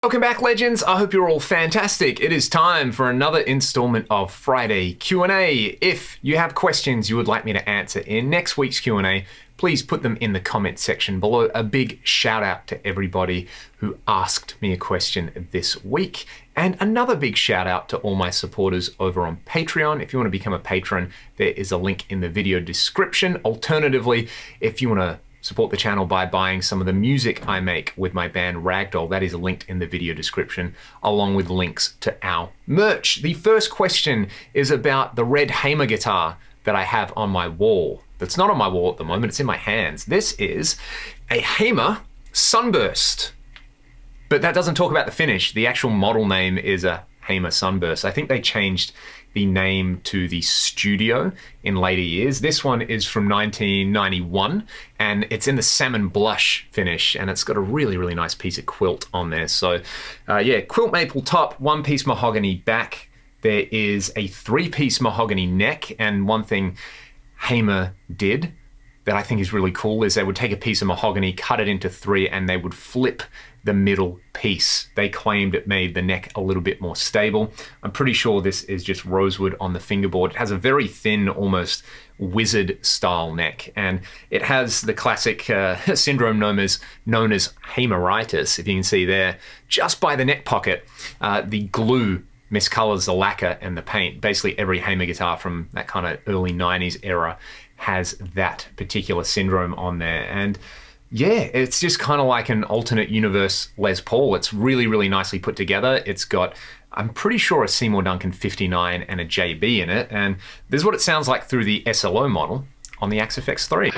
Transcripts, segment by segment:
Welcome back, legends. I hope you're all fantastic. It is time for another installment of Friday Q&A. If you have questions you would like me to answer in next week's Q&A, please put them in the comment section below. A big shout out to everybody who asked me a question this week. And another big shout out to all my supporters over on Patreon. If you want to become a patron, there is a link in the video description. Alternatively, if you want to support the channel by buying some of the music I make with my band Ragdoll, that is linked in the video description, along with links to our merch. The first question is about the red Hamer guitar that I have on my wall. That's not on my wall at the moment, it's in my hands. This is a Hamer Sunburst, but that doesn't talk about the finish. The actual model name is a Hamer Sunburst. I think they changed the name to the Studio in later years. This one is from 1991 and it's in the salmon blush finish, and it's got a really, really nice piece of quilt on there. So yeah, quilt maple top, one-piece mahogany back. There is a three-piece mahogany neck, and one thing Hamer did that I think is really cool is they would take a piece of mahogany, cut it into three, and they would flip the middle piece. They claimed it made the neck a little bit more stable. I'm pretty sure this is just rosewood on the fingerboard. It has a very thin, almost wizard style neck, and it has the classic syndrome known as Hameritis. If you can see there, just by the neck pocket, the glue miscolors the lacquer and the paint. Basically every Hamer guitar from that kind of early 90s era has that particular syndrome on there. And yeah, it's just kind of like an alternate universe Les Paul. It's really, really nicely put together. It's got, I'm pretty sure, a Seymour Duncan 59 and a JB in it. And this is what it sounds like through the SLO model on the Axe FX3.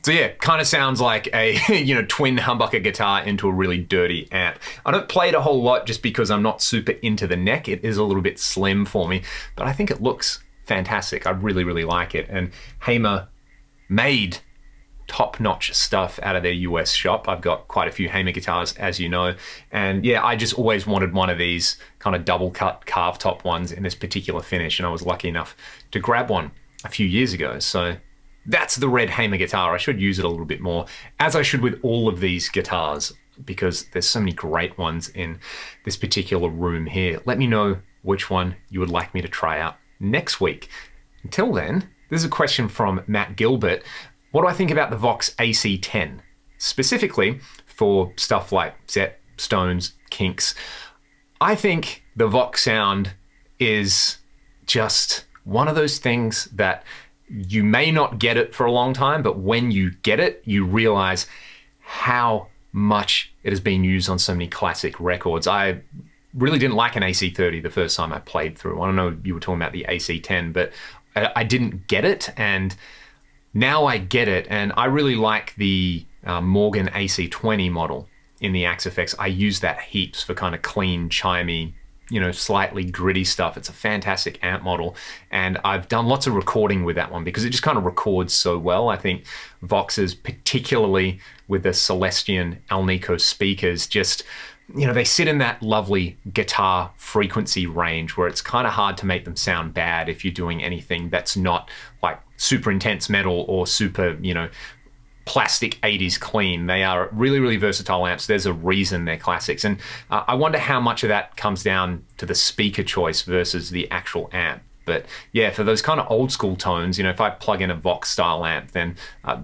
So yeah, kind of sounds like a twin humbucker guitar into a really dirty amp. I don't play it a whole lot just because I'm not super into the neck. It is a little bit slim for me, but I think it looks fantastic. I really, really like it. And Hamer made top-notch stuff out of their US shop. I've got quite a few Hamer guitars, as you know. And yeah, I just always wanted one of these kind of double cut carved top ones in this particular finish, and I was lucky enough to grab one a few years ago. So that's the red Hamer guitar. I should use it a little bit more, as I should with all of these guitars, because there's so many great ones in this particular room here. Let me know which one you would like me to try out next week. Until then, this is a question from Matt Gilbert. What do I think about the Vox AC10? Specifically for stuff like Zep, Stones, Kinks. I think the Vox sound is just one of those things that you may not get it for a long time, but when you get it, you realize how much it has been used on so many classic records. I really didn't like an AC30 the first time I played through. I don't know if you were talking about the AC10, but I didn't get it, and now I get it, and I really like the Morgan AC20 model in the Axe FX. I use that heaps for kind of clean, chimey, slightly gritty stuff. It's a fantastic amp model, and I've done lots of recording with that one because it just kind of records so well. I think Voxes, particularly with the Celestion Alnico speakers, just, they sit in that lovely guitar frequency range where it's kind of hard to make them sound bad if you're doing anything that's not like super intense metal or super, plastic 80s clean. They are really, really versatile amps. There's a reason they're classics. And I wonder how much of that comes down to the speaker choice versus the actual amp. But yeah, for those kind of old school tones, if I plug in a Vox style amp, then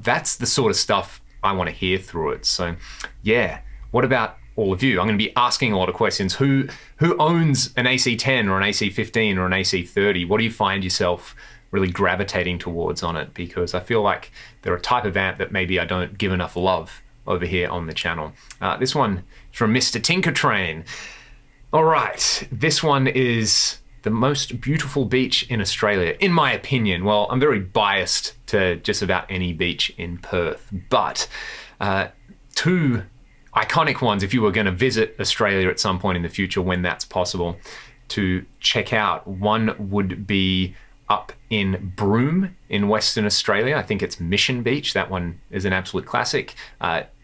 that's the sort of stuff I want to hear through it. So yeah, what about all of you? I'm going to be asking a lot of questions. Who owns an AC10 or an AC15 or an AC30? What do you find yourself really gravitating towards on it? Because I feel like they're a type of amp that maybe I don't give enough love over here on the channel. This one is from Mr. Tinker Train. All right, this one is the most beautiful beach in Australia, in my opinion. Well, I'm very biased to just about any beach in Perth, but two iconic ones, if you were going to visit Australia at some point in the future when that's possible, to check out. One would be up in Broome in Western Australia. I think it's Mission Beach. That one is an absolute classic.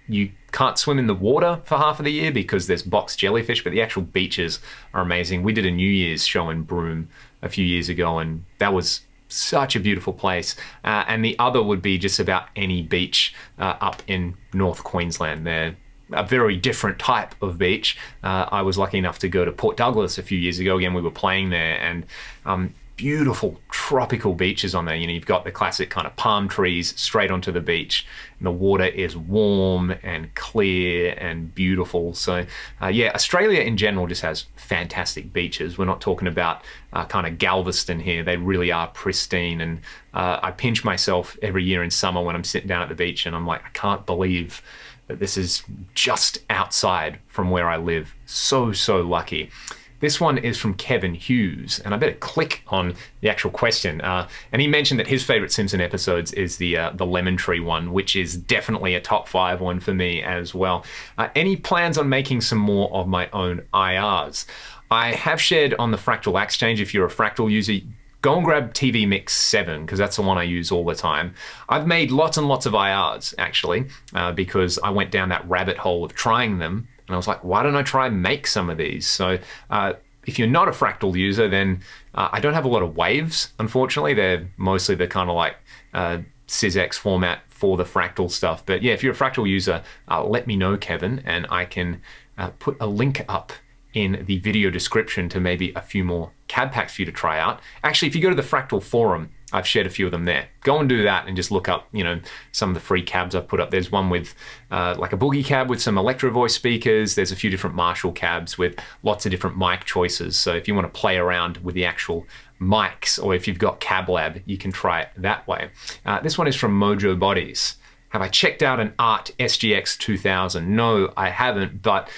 You can't swim in the water for half of the year because there's box jellyfish, but the actual beaches are amazing. We did a New Year's show in Broome a few years ago, and that was such a beautiful place. And the other would be just about any beach up in North Queensland. They're a very different type of beach. I was lucky enough to go to Port Douglas a few years ago. Again, we were playing there, and beautiful tropical beaches on there. You know, you've got the classic kind of palm trees straight onto the beach, and the water is warm and clear and beautiful. So yeah, Australia in general just has fantastic beaches. We're not talking about kind of Galveston here. They really are pristine, and I pinch myself every year in summer when I'm sitting down at the beach and I'm like, I can't believe that this is just outside from where I live. So lucky. This one is from Kevin Hughes, and I better click on the actual question. And he mentioned that his favorite Simpson episodes is the Lemon Tree one, which is definitely a top 5 one for me as well. Any plans on making some more of my own IRs? I have shared on the Fractal Exchange. If you're a Fractal user, go and grab TV Mix 7, because that's the one I use all the time. I've made lots and lots of IRs, actually, because I went down that rabbit hole of trying them. And I was like, why don't I try and make some of these? So if you're not a Fractal user, then I don't have a lot of waves, unfortunately. They're mostly the kind of like SysX format for the Fractal stuff. But yeah, if you're a Fractal user, let me know, Kevin, and I can put a link up in the video description to maybe a few more CAD packs for you to try out. Actually, if you go to the Fractal forum, I've shared a few of them there. Go and do that and just look up, you know, some of the free cabs I've put up. There's one with like a Boogie cab with some Electro Voice speakers. There's a few different Marshall cabs with lots of different mic choices. So if you want to play around with the actual mics, or if you've got Cab Lab, you can try it that way. This one is from Mojo Bodies. Have I checked out an Art SGX 2000? No, I haven't, but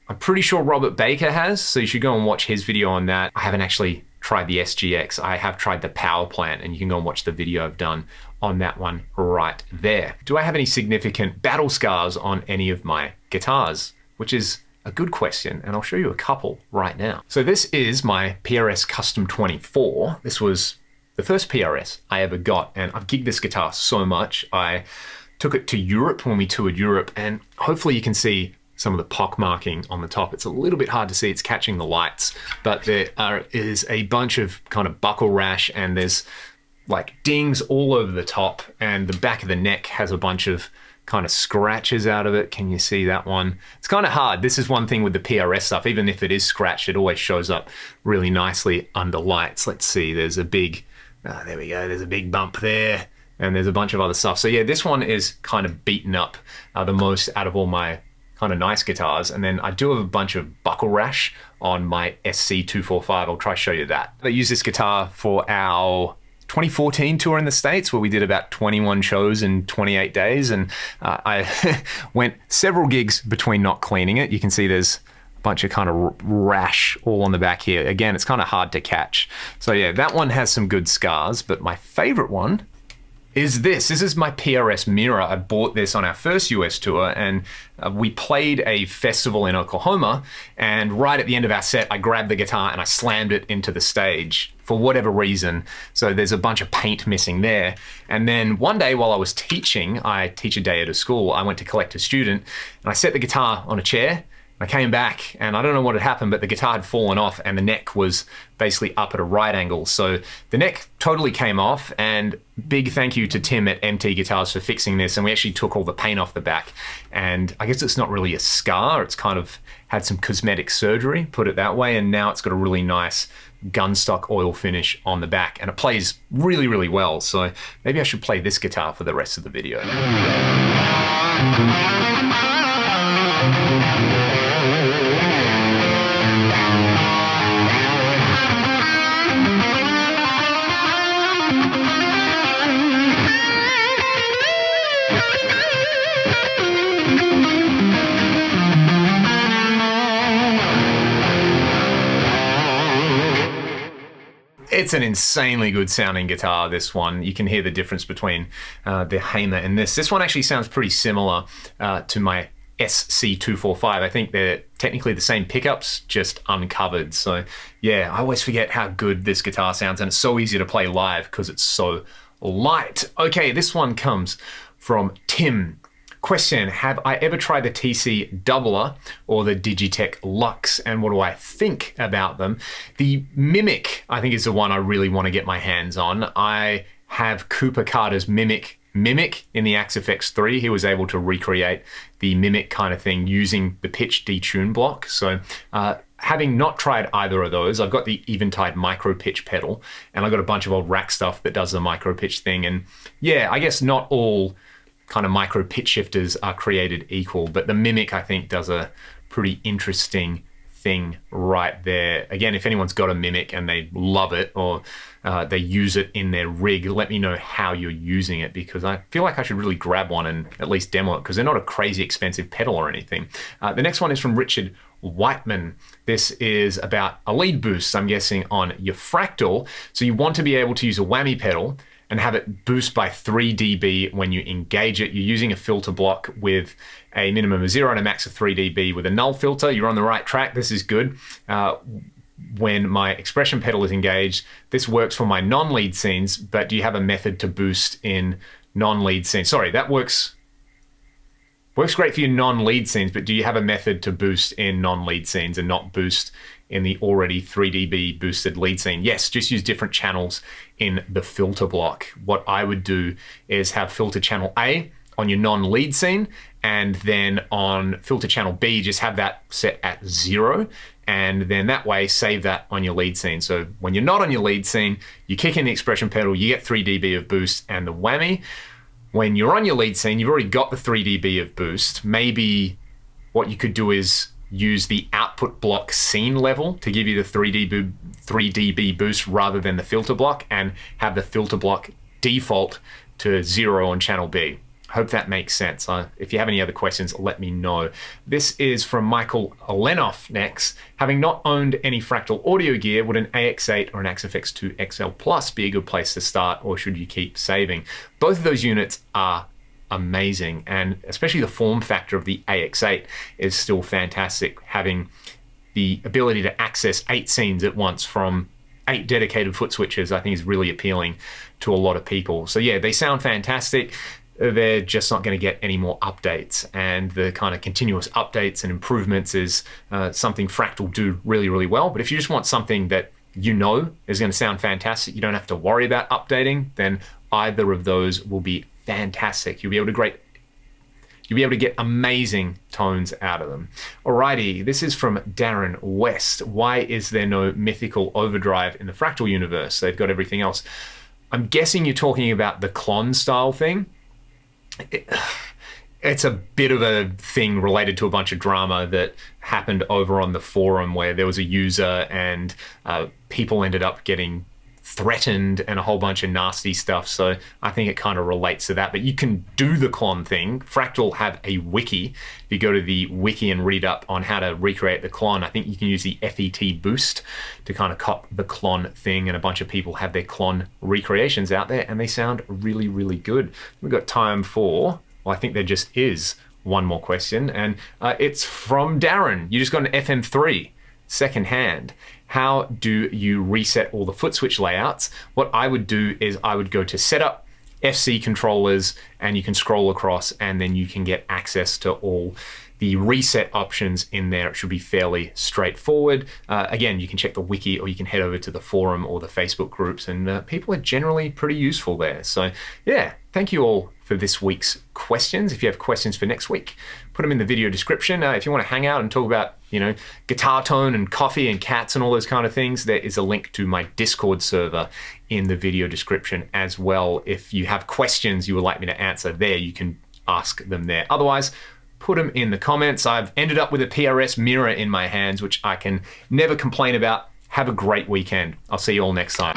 I'm pretty sure Robert Baker has, so you should go and watch his video on that. I haven't actually tried the SGX. I have tried the Power Plant, and you can go and watch the video I've done on that one right there. Do I have any significant battle scars on any of my guitars? Which is a good question, and I'll show you a couple right now. So this is my PRS Custom 24. This was the first PRS I ever got, and I've gigged this guitar so much. I took it to Europe when we toured Europe, and hopefully you can see some of the pock marking on the top. It's a little bit hard to see, it's catching the lights, but there is a bunch of kind of buckle rash, and there's like dings all over the top, and the back of the neck has a bunch of kind of scratches out of it. Can you see that one? It's kind of hard. This is one thing with the PRS stuff, even if it is scratched, it always shows up really nicely under lights. Let's see, there's a big, there we go, there's a big bump there, and there's a bunch of other stuff. So yeah, this one is kind of beaten up the most out of all my kind of nice guitars. And then I do have a bunch of buckle rash on my SC245. I'll try to show you that. I used this guitar for our 2014 tour in the States, where we did about 21 shows in 28 days. And I went several gigs between not cleaning it. You can see there's a bunch of kind of rash all on the back here. Again, it's kind of hard to catch. So yeah, that one has some good scars, but my favorite one is this. This is my PRS mirror. I bought this on our first US tour, and we played a festival in Oklahoma, and right at the end of our set, I grabbed the guitar and I slammed it into the stage for whatever reason. So there's a bunch of paint missing there. And then one day while I was teaching, I teach a day at a school, I went to collect a student, and I set the guitar on a chair. I came back, and I don't know what had happened, but the guitar had fallen off, and the neck was basically up at a right angle. So the neck totally came off, and big thank you to Tim at MT Guitars for fixing this. And we actually took all the paint off the back, and I guess it's not really a scar. It's kind of had some cosmetic surgery, put it that way. And now it's got a really nice gunstock oil finish on the back, and it plays really, really well. So maybe I should play this guitar for the rest of the video. It's an insanely good sounding guitar, this one. You can hear the difference between the Hamer and this. This one actually sounds pretty similar to my SC245. I think they're technically the same pickups, just uncovered. So yeah, I always forget how good this guitar sounds, and it's so easy to play live because it's so light. Okay, this one comes from Tim. Question, have I ever tried the TC Doubler or the Digitech Lux, and what do I think about them? The Mimic, I think, is the one I really want to get my hands on. I have Cooper Carter's Mimic in the Axe FX3. He was able to recreate the Mimic kind of thing using the pitch detune block. So having not tried either of those, I've got the Eventide micro pitch pedal, and I've got a bunch of old rack stuff that does the micro pitch thing. And yeah, I guess not all kind of micro pitch shifters are created equal, but the Mimic, I think, does a pretty interesting thing right there. Again, if anyone's got a Mimic and they love it, or they use it in their rig, let me know how you're using it, because I feel like I should really grab one and at least demo it, because they're not a crazy expensive pedal or anything. The next one is from Richard Whiteman. This is about a lead boost, I'm guessing, on your Fractal. So you want to be able to use a whammy pedal and have it boost by 3 dB when you engage it. You're using a filter block with a minimum of 0 and a max of 3 dB with a null filter. You're on the right track. This is good. When my expression pedal is engaged, this works for my non-lead scenes, but do you have a method to boost in non-lead scenes? Sorry, that works great for your non-lead scenes, but do you have a method to boost in non-lead scenes and not boost in the already 3 dB boosted lead scene? Yes, just use different channels in the filter block. What I would do is have filter channel A on your non-lead scene, and then on filter channel B, just have that set at 0, and then that way save that on your lead scene. So when you're not on your lead scene, you kick in the expression pedal, you get 3 dB of boost and the whammy. When you're on your lead scene, you've already got the 3 dB of boost. Maybe what you could do is use the output block scene level to give you the 3 dB boost rather than the filter block, and have the filter block default to 0 on channel B. Hope that makes sense. If you have any other questions, let me know. This is from Michael Lenoff next. Having not owned any Fractal audio gear, would an AX8 or an Axe FX2 XL Plus be a good place to start, or should you keep saving? Both of those units are amazing, and especially the form factor of the AX8 is still fantastic. Having the ability to access 8 scenes at once from 8 dedicated foot switches, I think, is really appealing to a lot of people. So yeah, they sound fantastic. They're just not going to get any more updates, and the kind of continuous updates and improvements is something Fractal do really, really well. But if you just want something that you know is going to sound fantastic, you don't have to worry about updating, then either of those will be fantastic. You'll be able to get amazing tones out of them. Alrighty, this is from Darren West. Why is there no mythical overdrive in the Fractal universe? They've got everything else. I'm guessing you're talking about the Klon style thing. It's a bit of a thing related to a bunch of drama that happened over on the forum, where there was a user and people ended up getting threatened and a whole bunch of nasty stuff. So I think it kind of relates to that, but you can do the Klon thing. Fractal have a wiki. If you go to the wiki and read up on how to recreate the Klon, I think you can use the FET boost to kind of cop the Klon thing, and a bunch of people have their Klon recreations out there and they sound really, really good. We've got time for, well, I think there just is one more question, and it's from Darren. You just got an FM3 secondhand. How do you reset all the foot switch layouts? What I would do is I would go to setup, FC controllers, and you can scroll across, and then you can get access to all the reset options in there. It should be fairly straightforward. Again, you can check the wiki, or you can head over to the forum or the Facebook groups, and people are generally pretty useful there. So yeah, thank you all for this week's questions. If you have questions for next week, put them in the video description. If you want to hang out and talk about, guitar tone and coffee and cats and all those kind of things, there is a link to my Discord server in the video description as well. If you have questions you would like me to answer there, you can ask them there. Otherwise, put them in the comments. I've ended up with a PRS mirror in my hands, which I can never complain about. Have a great weekend. I'll see you all next time.